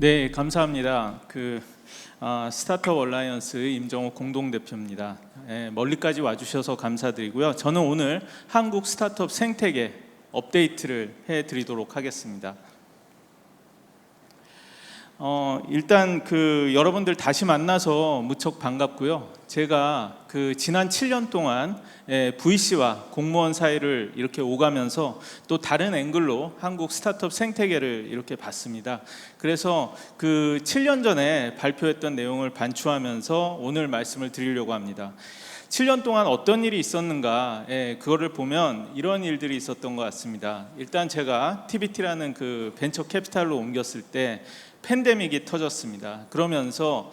네, 감사합니다. 스타트업 얼라이언스 임정호 공동대표입니다. 멀리까지 와주셔서 감사드리고요. 저는 오늘 한국 스타트업 생태계 업데이트를 해드리도록 하겠습니다. 일단 여러분들 다시 만나서 무척 반갑고요. 제가 지난 7년 동안 VC와 공무원 사이를 이렇게 오가면서 또 다른 앵글로 한국 스타트업 생태계를 이렇게 봤습니다. 그래서 7년 전에 발표했던 내용을 반추하면서 오늘 말씀을 드리려고 합니다. 7년 동안 어떤 일이 있었는가, 그거를 보면 이런 일들이 있었던 것 같습니다. 일단 제가 TBT라는 벤처 캐피탈로 옮겼을 때 팬데믹이 터졌습니다. 그러면서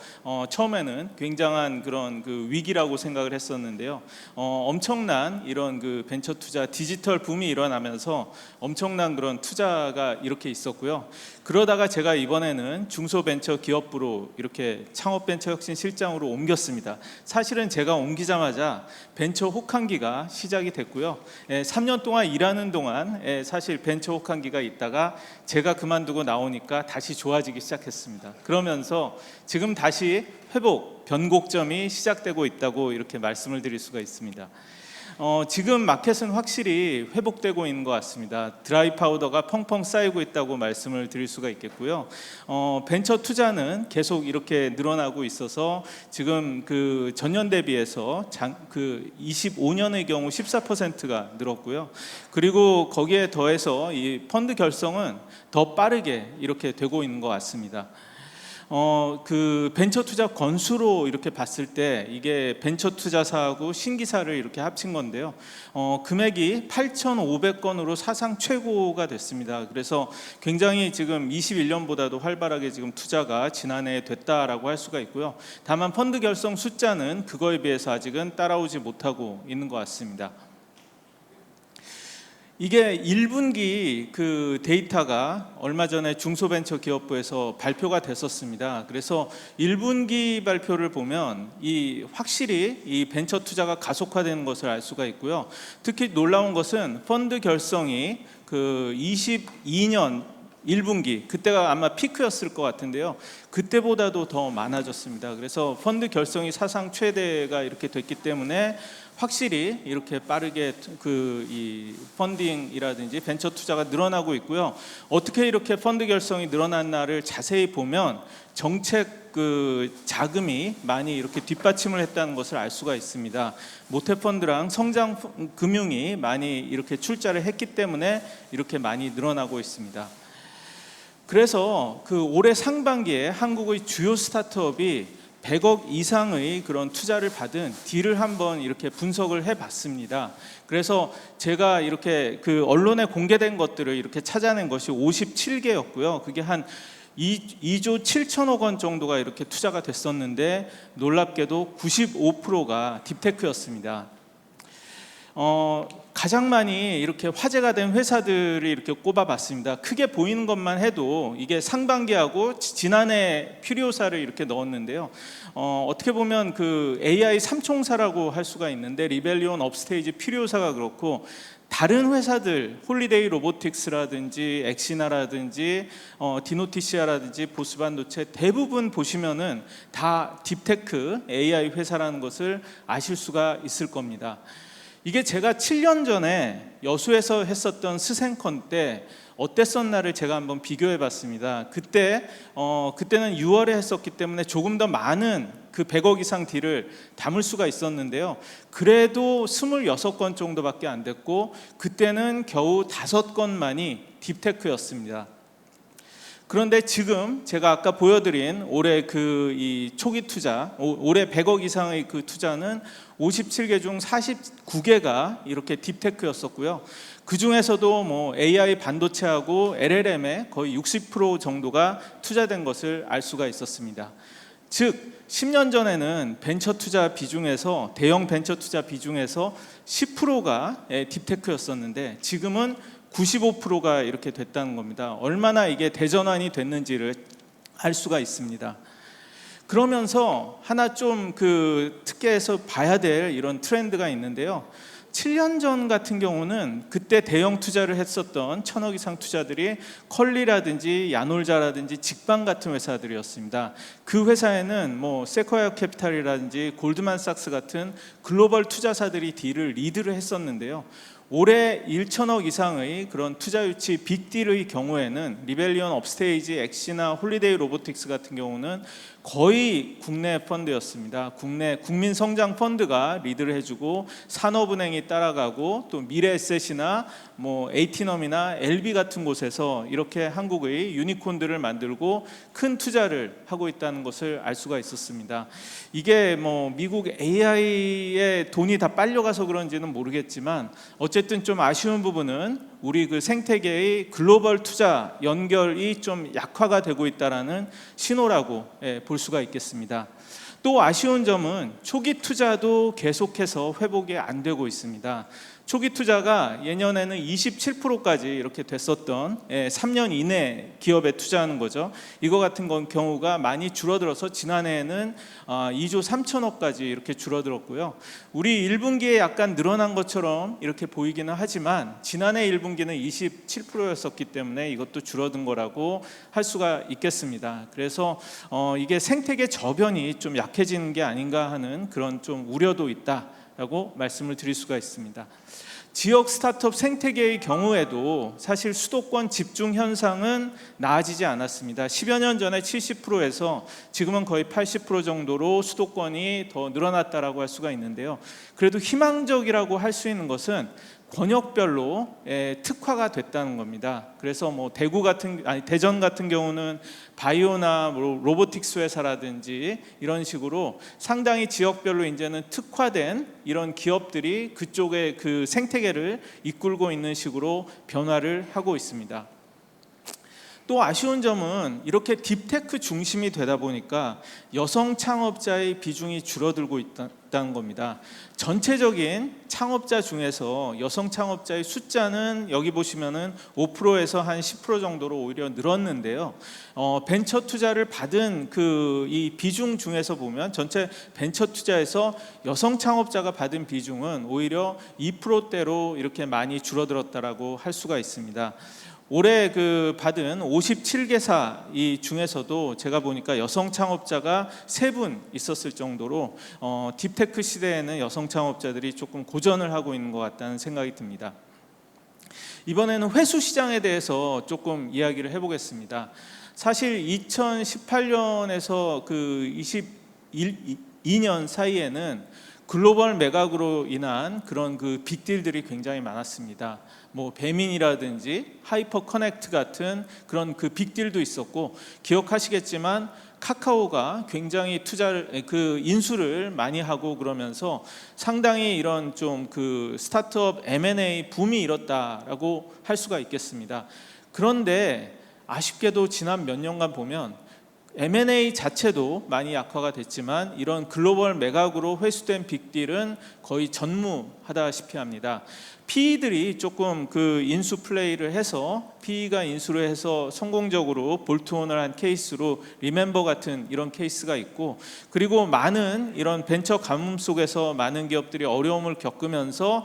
처음에는 굉장한 그런 위기라고 생각을 했었는데요. 엄청난 이런 벤처 투자, 디지털 붐이 일어나면서 엄청난 그런 투자가 이렇게 있었고요. 그러다가 제가 이번에는 중소벤처기업부로 이렇게 창업벤처혁신실장으로 옮겼습니다. 사실은 제가 옮기자마자 벤처 혹한기가 시작이 됐고요. 3년 동안 일하는 동안 사실 벤처 혹한기가 있다가 제가 그만두고 나오니까 다시 좋아지기 시작했습니다. 그러면서 지금 다시 회복, 변곡점이 시작되고 있다고 이렇게 말씀을 드릴 수가 있습니다. 지금 마켓은 확실히 회복되고 있는 것 같습니다. 드라이 파우더가 펑펑 쌓이고 있다고 말씀을 드릴 수가 있겠고요. 벤처 투자는 계속 이렇게 늘어나고 있어서 지금 전년 대비해서 25년의 경우 14%가 늘었고요. 그리고 거기에 더해서 이 펀드 결성은 더 빠르게 이렇게 되고 있는 것 같습니다. 벤처 투자 건수로 이렇게 봤을 때 이게 벤처 투자사하고 신기사를 이렇게 합친 건데요. 금액이 8,500건으로 사상 최고가 됐습니다. 그래서 굉장히 지금 21년보다도 활발하게 지금 투자가 지난해에 됐다라고 할 수가 있고요. 다만 펀드 결성 숫자는 그거에 비해서 아직은 따라오지 못하고 있는 것 같습니다. 이게 1분기 데이터가 얼마 전에 중소벤처기업부에서 발표가 됐었습니다. 그래서 1분기 발표를 보면 확실히 이 벤처 투자가 가속화되는 것을 알 수가 있고요. 특히 놀라운 것은 펀드 결성이 22년 1분기, 그때가 아마 피크였을 것 같은데요. 그때보다도 더 많아졌습니다. 그래서 펀드 결성이 사상 최대가 이렇게 됐기 때문에 확실히 이렇게 빠르게 이 펀딩이라든지 벤처 투자가 늘어나고 있고요. 어떻게 이렇게 펀드 결성이 늘어났나를 자세히 보면 정책 자금이 많이 이렇게 뒷받침을 했다는 것을 알 수가 있습니다. 모태펀드랑 성장금융이 많이 이렇게 출자를 했기 때문에 이렇게 많이 늘어나고 있습니다. 그래서 올해 상반기에 한국의 주요 스타트업이 100억 이상의 그런 투자를 받은 딜을 한번 이렇게 분석을 해봤습니다. 그래서 제가 이렇게 언론에 공개된 것들을 이렇게 찾아낸 것이 57개였고요. 그게 한 2조 7천억 원 정도가 이렇게 투자가 됐었는데 놀랍게도 95%가 딥테크였습니다. 가장 많이 이렇게 화제가 된 회사들이 이렇게 꼽아봤습니다. 크게 보이는 것만 해도 이게 상반기하고 지난해 퓨리오사를 이렇게 넣었는데요. 어떻게 보면 AI 삼총사라고 할 수가 있는데 리벨리온, 업스테이지, 퓨리오사가 그렇고 다른 회사들 홀리데이 로보틱스라든지 엑시나라든지 디노티시아라든지 보스반도체 대부분 보시면은 다 딥테크 AI 회사라는 것을 아실 수가 있을 겁니다. 이게 제가 7년 전에 여수에서 했었던 스생컨 때 어땠었나를 제가 한번 비교해 봤습니다. 그때는 6월에 했었기 때문에 조금 더 많은 100억 이상 딜을 담을 수가 있었는데요. 그래도 26건 정도밖에 안 됐고 그때는 겨우 5건만이 딥테크였습니다. 그런데 지금 제가 아까 보여드린 올해 이 초기 투자, 올해 100억 이상의 투자는 57개 중 49개가 이렇게 딥테크였었고요. 그 중에서도 AI 반도체하고 LLM에 거의 60% 정도가 투자된 것을 알 수가 있었습니다. 즉 10년 전에는 벤처 투자 비중에서 대형 벤처 투자 비중에서 10%가 딥테크였었는데 지금은 95%가 이렇게 됐다는 겁니다. 얼마나 이게 대전환이 됐는지를 알 수가 있습니다. 그러면서 하나 좀 특혜해서 봐야 될 이런 트렌드가 있는데요. 7년 전 같은 경우는 그때 대형 투자를 했었던 1,000억 이상 투자들이 컬리라든지 야놀자라든지 직방 같은 회사들이었습니다. 그 회사에는 뭐 세코야 캐피탈이라든지 골드만삭스 같은 글로벌 투자사들이 딜을 리드를 했었는데요. 올해 1,000억 이상의 그런 투자 유치 빅딜의 경우에는 리벨리온, 업스테이지, 엑시나 홀리데이 로보틱스 같은 경우는 거의 국내 펀드였습니다. 국내 국민 성장 펀드가 리드를 해주고 산업은행이 따라가고 또 미래에셋이나 뭐 에이티넘이나 LB 같은 곳에서 이렇게 한국의 유니콘들을 만들고 큰 투자를 하고 있다는 것을 알 수가 있었습니다. 이게 뭐 미국 AI에 돈이 다 빨려가서 그런지는 모르겠지만 어쨌든 좀 아쉬운 부분은 우리 그 생태계의 글로벌 투자 연결이 좀 약화가 되고 있다라는 신호라고 볼 수가 있겠습니다. 또 아쉬운 점은 초기 투자도 계속해서 회복이 안 되고 있습니다. 초기 투자가 예년에는 27%까지 이렇게 됐었던 3년 이내 기업에 투자하는 거죠. 이거 같은 경우가 많이 줄어들어서 지난해에는 2조 3천억까지 이렇게 줄어들었고요. 우리 1분기에 약간 늘어난 것처럼 이렇게 보이기는 하지만 지난해 1분기는 27%였었기 때문에 이것도 줄어든 거라고 할 수가 있겠습니다. 그래서 이게 생태계 저변이 좀 약해지는 게 아닌가 하는 그런 좀 우려도 있다라고 말씀을 드릴 수가 있습니다. 지역 스타트업 생태계의 경우에도 사실 수도권 집중 현상은 나아지지 않았습니다. 10여 년 전에 70%에서 지금은 거의 80% 정도로 수도권이 더 늘어났다라고 할 수가 있는데요. 그래도 희망적이라고 할 수 있는 것은 권역별로 특화가 됐다는 겁니다. 그래서 뭐 대전 같은 경우는 바이오나 로보틱스 회사라든지 이런 식으로 상당히 지역별로 이제는 특화된 이런 기업들이 그쪽의 그 생태계를 이끌고 있는 식으로 변화를 하고 있습니다. 또 아쉬운 점은 이렇게 딥테크 중심이 되다 보니까 여성 창업자의 비중이 줄어들고 있다는 겁니다. 전체적인 창업자 중에서 여성 창업자의 숫자는 여기 보시면은 5%에서 한 10% 정도로 오히려 늘었는데요. 벤처 투자를 받은 그 이 비중 중에서 보면 전체 벤처 투자에서 여성 창업자가 받은 비중은 오히려 2%대로 이렇게 많이 줄어들었다라고 할 수가 있습니다. 올해 그 받은 57개사 이 중에서도 제가 보니까 여성 창업자가 3분 있었을 정도로 딥테크 시대에는 여성 창업자들이 조금 고전을 하고 있는 것 같다는 생각이 듭니다. 이번에는 회수 시장에 대해서 조금 이야기를 해보겠습니다. 사실 2018년에서 그 22년 사이에는 글로벌 매각으로 인한 그런 그 빅딜들이 굉장히 많았습니다. 뭐 배민이라든지 하이퍼 커넥트 같은 그런 그 빅딜도 있었고, 기억하시겠지만 카카오가 굉장히 투자를 그 인수를 많이 하고 그러면서 상당히 이런 좀 그 스타트업 M&A 붐이 일었다라고 할 수가 있겠습니다. 그런데 아쉽게도 지난 몇 년간 보면 M&A 자체도 많이 약화가 됐지만 이런 글로벌 매각으로 회수된 빅딜은 거의 전무하다시피 합니다. PE들이 조금 그 인수 플레이를 해서 PE가 인수를 해서 성공적으로 볼트온을 한 케이스로 리멤버 같은 이런 케이스가 있고, 그리고 많은 이런 벤처 가뭄 속에서 많은 기업들이 어려움을 겪으면서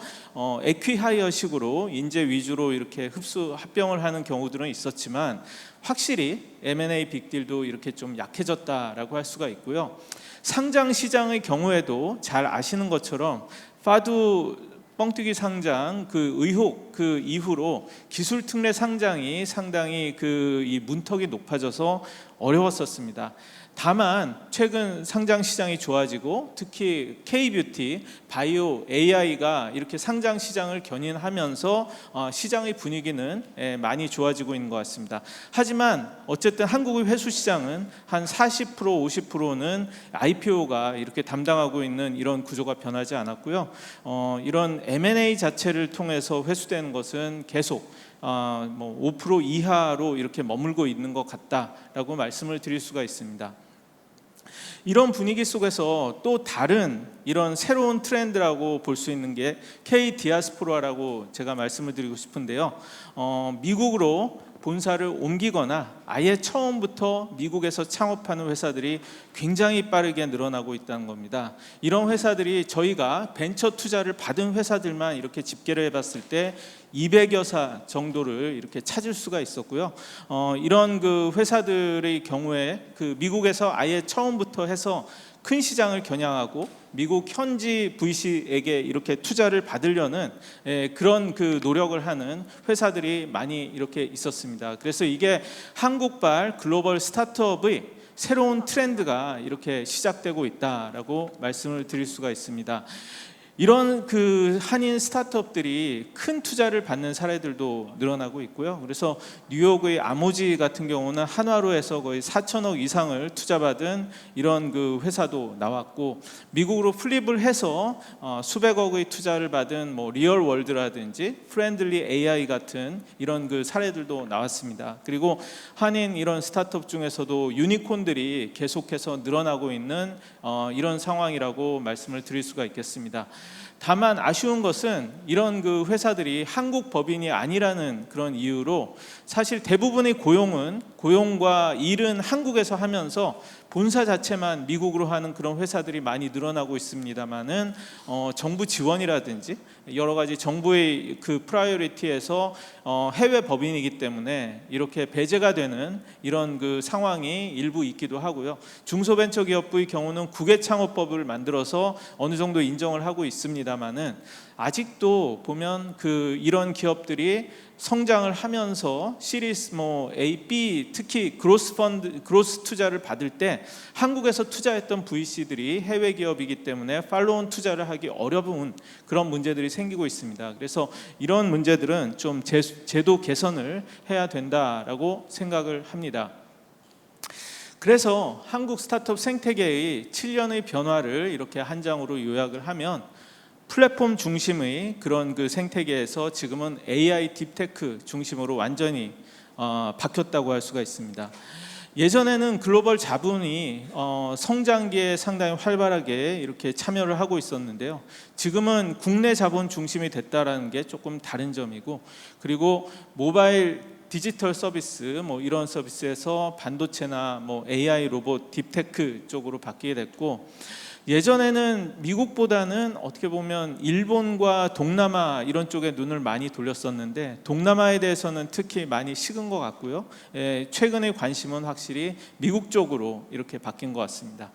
에퀴하이어식으로 인재 위주로 이렇게 합병을 하는 경우들은 있었지만 확실히 M&A 빅딜도 이렇게 좀 약해졌다라고 할 수가 있고요. 상장 시장의 경우에도 잘 아시는 것처럼 파두 뻥튀기 상장 그 의혹 그 이후로 기술 특례 상장이 상당히 그 이 문턱이 높아져서 어려웠었습니다. 다만 최근 상장 시장이 좋아지고 특히 K-뷰티, 바이오, AI가 이렇게 상장 시장을 견인하면서 시장의 분위기는 많이 좋아지고 있는 것 같습니다. 하지만 어쨌든 한국의 회수 시장은 한 40%, 50%는 IPO가 이렇게 담당하고 있는 이런 구조가 변하지 않았고요. 이런 M&A 자체를 통해서 회수되는 것은 계속 뭐 5% 이하로 이렇게 머물고 있는 것 같다라고 말씀을 드릴 수가 있습니다. 이런 분위기 속에서 또 다른 이런 새로운 트렌드라고 볼 수 있는 게 K 디아스포라라고 제가 말씀을 드리고 싶은데요. 미국으로 본사를 옮기거나 아예 처음부터 미국에서 창업하는 회사들이 굉장히 빠르게 늘어나고 있다는 겁니다. 이런 회사들이 저희가 벤처 투자를 받은 회사들만 이렇게 집계를 해봤을 때 200여사 정도를 이렇게 찾을 수가 있었고요. 이런 그 회사들의 경우에 그 미국에서 아예 처음부터 해서 큰 시장을 겨냥하고 미국 현지 VC에게 이렇게 투자를 받으려는 그런 그 노력을 하는 회사들이 많이 이렇게 있었습니다. 그래서 이게 한국발 글로벌 스타트업의 새로운 트렌드가 이렇게 시작되고 있다라고 말씀을 드릴 수가 있습니다. 이런 그 한인 스타트업들이 큰 투자를 받는 사례들도 늘어나고 있고요. 그래서 뉴욕의 아모지 같은 경우는 한화로에서 거의 4천억 이상을 투자받은 이런 그 회사도 나왔고, 미국으로 플립을 해서 수백억의 투자를 받은 뭐 리얼월드라든지 프렌들리 AI 같은 이런 그 사례들도 나왔습니다. 그리고 한인 이런 스타트업 중에서도 유니콘들이 계속해서 늘어나고 있는 이런 상황이라고 말씀을 드릴 수가 있겠습니다. 다만 아쉬운 것은 이런 그 회사들이 한국 법인이 아니라는 그런 이유로 사실 대부분의 고용과 일은 한국에서 하면서 본사 자체만 미국으로 하는 그런 회사들이 많이 늘어나고 있습니다만은 정부 지원이라든지 여러 가지 정부의 그 프라이어리티에서 해외 법인이기 때문에 이렇게 배제가 되는 이런 그 상황이 일부 있기도 하고요. 중소벤처기업부의 경우는 국외 창업법을 만들어서 어느 정도 인정을 하고 있습니다만은 아직도 보면 그 이런 기업들이 성장을 하면서 시리즈 뭐 A, B, 특히 그로스 투자를 받을 때 한국에서 투자했던 VC들이 해외 기업이기 때문에 팔로운 투자를 하기 어려운 그런 문제들이 생기고 있습니다. 그래서 이런 문제들은 좀 제도 개선을 해야 된다라고 생각을 합니다. 그래서 한국 스타트업 생태계의 7년의 변화를 이렇게 한 장으로 요약을 하면, 플랫폼 중심의 그런 그 생태계에서 지금은 AI 딥테크 중심으로 완전히 바뀌었다고 할 수가 있습니다. 예전에는 글로벌 자본이 성장기에 상당히 활발하게 이렇게 참여를 하고 있었는데요. 지금은 국내 자본 중심이 됐다라는 게 조금 다른 점이고, 그리고 모바일 디지털 서비스 뭐 이런 서비스에서 반도체나 뭐 AI 로봇 딥테크 쪽으로 바뀌게 됐고, 예전에는 미국보다는 어떻게 보면 일본과 동남아 이런 쪽에 눈을 많이 돌렸었는데 동남아에 대해서는 특히 많이 식은 것 같고요. 최근의 관심은 확실히 미국 쪽으로 이렇게 바뀐 것 같습니다.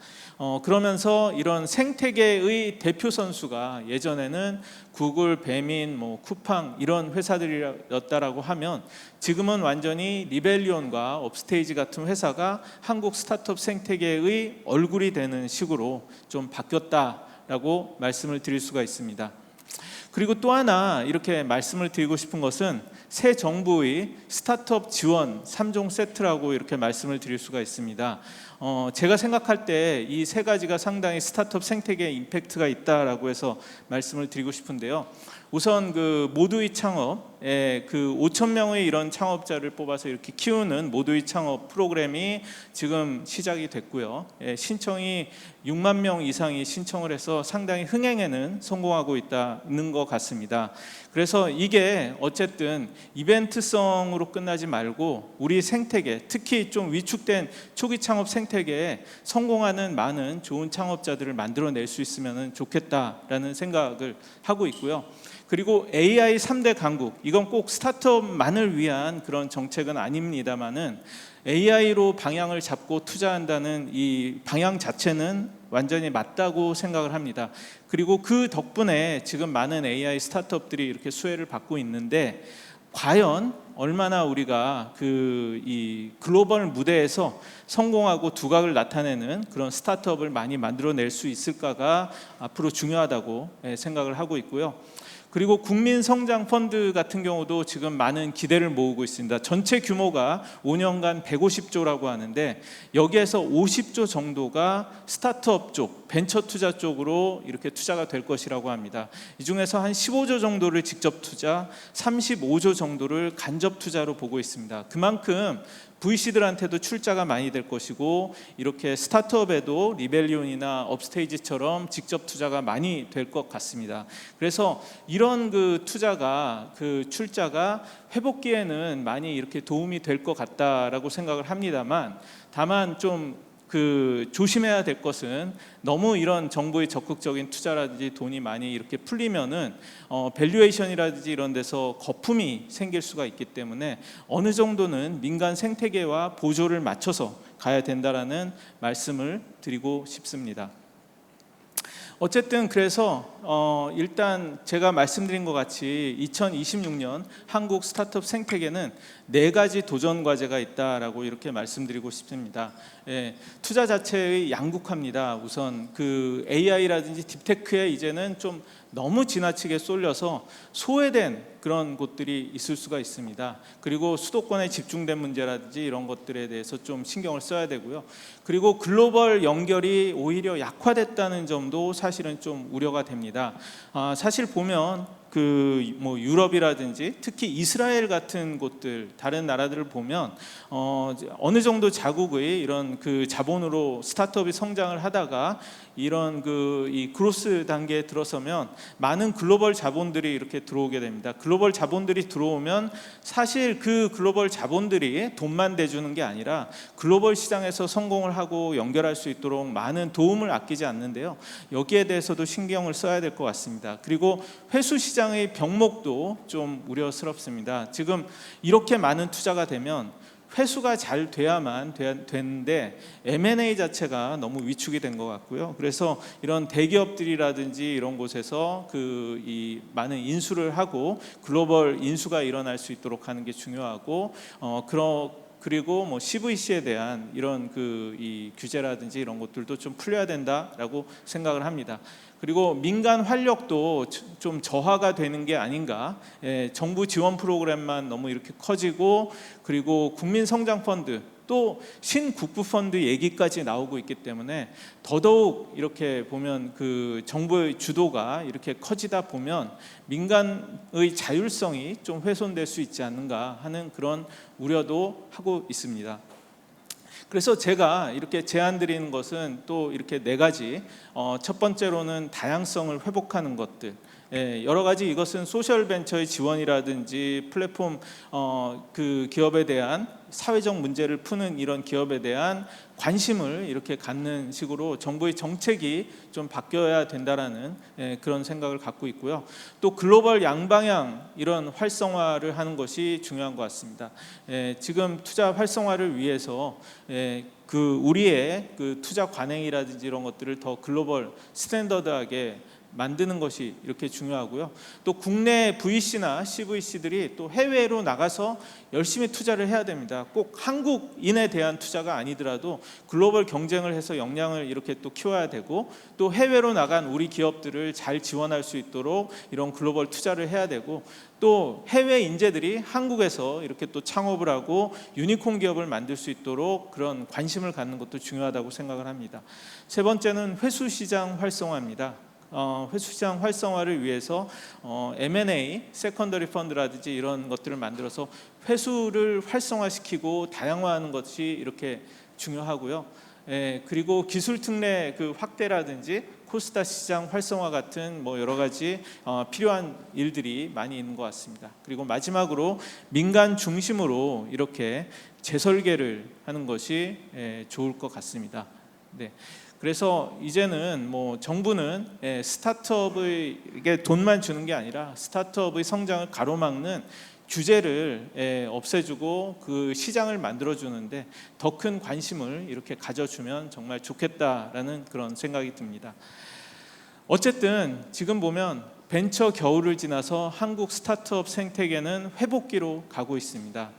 그러면서 이런 생태계의 대표 선수가 예전에는 구글, 배민, 뭐 쿠팡 이런 회사들이었다라고 하면 지금은 완전히 리벨리온과 업스테이지 같은 회사가 한국 스타트업 생태계의 얼굴이 되는 식으로 좀 바뀌었다라고 말씀을 드릴 수가 있습니다. 그리고 또 하나 이렇게 말씀을 드리고 싶은 것은 새 정부의 스타트업 지원 3종 세트라고 이렇게 말씀을 드릴 수가 있습니다. 제가 생각할 때 이 세 가지가 상당히 스타트업 생태계에 임팩트가 있다라고 해서 말씀을 드리고 싶은데요. 우선 그 모두의 창업에 그 5천 명의 이런 창업자를 뽑아서 이렇게 키우는 모두의 창업 프로그램이 지금 시작이 됐고요. 신청이 6만 명 이상이 신청을 해서 상당히 흥행에는 성공하고 있다는 것 같습니다. 그래서 이게 어쨌든 이벤트성으로 끝나지 말고 우리 생태계, 특히 좀 위축된 초기 창업 생태계에 성공하는 많은 좋은 창업자들을 만들어낼 수 있으면 좋겠다라는 생각을 하고 있고요. 그리고 AI 3대 강국, 이건 꼭 스타트업만을 위한 그런 정책은 아닙니다만은 AI로 방향을 잡고 투자한다는 이 방향 자체는 완전히 맞다고 생각을 합니다. 그리고 그 덕분에 지금 많은 AI 스타트업들이 이렇게 수혜를 받고 있는데, 과연 얼마나 우리가 이 글로벌 무대에서 성공하고 두각을 나타내는 그런 스타트업을 많이 만들어낼 수 있을까가 앞으로 중요하다고 생각을 하고 있고요. 그리고 국민성장펀드 같은 경우도 지금 많은 기대를 모으고 있습니다. 전체 규모가 5년간 150조라고 하는데 여기에서 50조 정도가 스타트업 쪽, 벤처 투자 쪽으로 이렇게 투자가 될 것이라고 합니다. 이 중에서 한 15조 정도를 직접 투자, 35조 정도를 간접 투자로 보고 있습니다. 그만큼 VC들한테도 출자가 많이 될 것이고 이렇게 스타트업에도 리벨리온이나 업스테이지처럼 직접 투자가 많이 될 것 같습니다. 그래서 이런 그 투자가 그 출자가 회복기에는 많이 이렇게 도움이 될 것 같다라고 생각을 합니다만, 다만 좀 조심해야 될 것은 너무 이런 정부의 적극적인 투자라든지 돈이 많이 이렇게 풀리면은 밸류에이션이라든지 이런 데서 거품이 생길 수가 있기 때문에 어느 정도는 민간 생태계와 보조를 맞춰서 가야 된다라는 말씀을 드리고 싶습니다. 어쨌든 그래서 일단 제가 말씀드린 것 같이 2026년 한국 스타트업 생태계는 4가지 도전 과제가 있다라고 이렇게 말씀드리고 싶습니다. 투자 자체의 양극화입니다. 우선 그 AI라든지 딥테크에 이제는 좀 너무 지나치게 쏠려서 소외된 그런 곳들이 있을 수가 있습니다. 그리고 수도권에 집중된 문제라든지 이런 것들에 대해서 좀 신경을 써야 되고요. 그리고 글로벌 연결이 오히려 약화됐다는 점도 사실은 좀 우려가 됩니다. 사실 보면 유럽이라든지 특히 이스라엘 같은 곳들, 다른 나라들을 보면 어느 정도 자국의 이런 그 자본으로 스타트업이 성장을 하다가 이런 이 그로스 단계에 들어서면 많은 글로벌 자본들이 이렇게 들어오게 됩니다. 글로벌 자본들이 들어오면 사실 그 글로벌 자본들이 돈만 대주는 게 아니라 글로벌 시장에서 성공을 하고 연결할 수 있도록 많은 도움을 아끼지 않는데요. 여기에 대해서도 신경을 써야 될 것 같습니다. 그리고 회수 시장의 병목도 좀 우려스럽습니다. 지금 이렇게 많은 투자가 되면 회수가 잘 돼야만 되는데 M&A 자체가 너무 위축이 된 것 같고요. 그래서 이런 대기업들이라든지 이런 곳에서 이 많은 인수를 하고 글로벌 인수가 일어날 수 있도록 하는 게 중요하고 그리고 CVC에 대한 이런 이 규제라든지 이런 것들도 좀 풀려야 된다라고 생각을 합니다. 그리고 민간 활력도 좀 저하가 되는 게 아닌가. 정부 지원 프로그램만 너무 이렇게 커지고, 그리고 국민성장펀드 또 신국부펀드 얘기까지 나오고 있기 때문에 더더욱 이렇게 보면 정부의 주도가 이렇게 커지다 보면 민간의 자율성이 좀 훼손될 수 있지 않는가 하는 그런 우려도 하고 있습니다. 그래서 제가 이렇게 제안드리는 것은 또 이렇게 4가지. 첫 번째로는 다양성을 회복하는 것들. 여러 가지 이것은 소셜 벤처의 지원이라든지 플랫폼 기업에 대한 사회적 문제를 푸는 이런 기업에 대한 관심을 이렇게 갖는 식으로 정부의 정책이 좀 바뀌어야 된다라는 그런 생각을 갖고 있고요. 또 글로벌 양방향 이런 활성화를 하는 것이 중요한 것 같습니다. 지금 투자 활성화를 위해서 우리의 투자 관행이라든지 이런 것들을 더 글로벌 스탠더드하게 만드는 것이 이렇게 중요하고요. 또 국내 VC나 CVC들이 또 해외로 나가서 열심히 투자를 해야 됩니다. 꼭 한국인에 대한 투자가 아니더라도 글로벌 경쟁을 해서 역량을 이렇게 또 키워야 되고, 또 해외로 나간 우리 기업들을 잘 지원할 수 있도록 이런 글로벌 투자를 해야 되고, 또 해외 인재들이 한국에서 이렇게 또 창업을 하고 유니콘 기업을 만들 수 있도록 그런 관심을 갖는 것도 중요하다고 생각을 합니다. 세 번째는 회수 시장 활성화입니다. 회수시장 활성화를 위해서 M&A, 세컨더리 펀드라든지 이런 것들을 만들어서 회수를 활성화시키고 다양화하는 것이 이렇게 중요하고요. 그리고 기술 특례 확대라든지 코스타 시장 활성화 같은 여러 가지 필요한 일들이 많이 있는 것 같습니다. 그리고 마지막으로 민간 중심으로 이렇게 재설계를 하는 것이 좋을 것 같습니다. 네. 그래서 이제는 정부는 스타트업에게 돈만 주는 게 아니라 스타트업의 성장을 가로막는 규제를 없애주고 그 시장을 만들어주는데 더 큰 관심을 이렇게 가져주면 정말 좋겠다라는 그런 생각이 듭니다. 어쨌든 지금 보면 벤처 겨울을 지나서 한국 스타트업 생태계는 회복기로 가고 있습니다.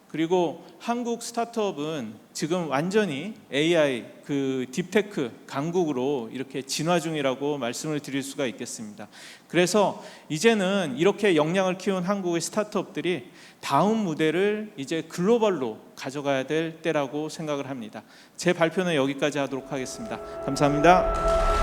그리고 한국 스타트업은 지금 완전히 AI, 딥테크 강국으로 이렇게 진화 중이라고 말씀을 드릴 수가 있겠습니다. 그래서 이제는 이렇게 역량을 키운 한국의 스타트업들이 다음 무대를 이제 글로벌로 가져가야 될 때라고 생각을 합니다. 제 발표는 여기까지 하도록 하겠습니다. 감사합니다.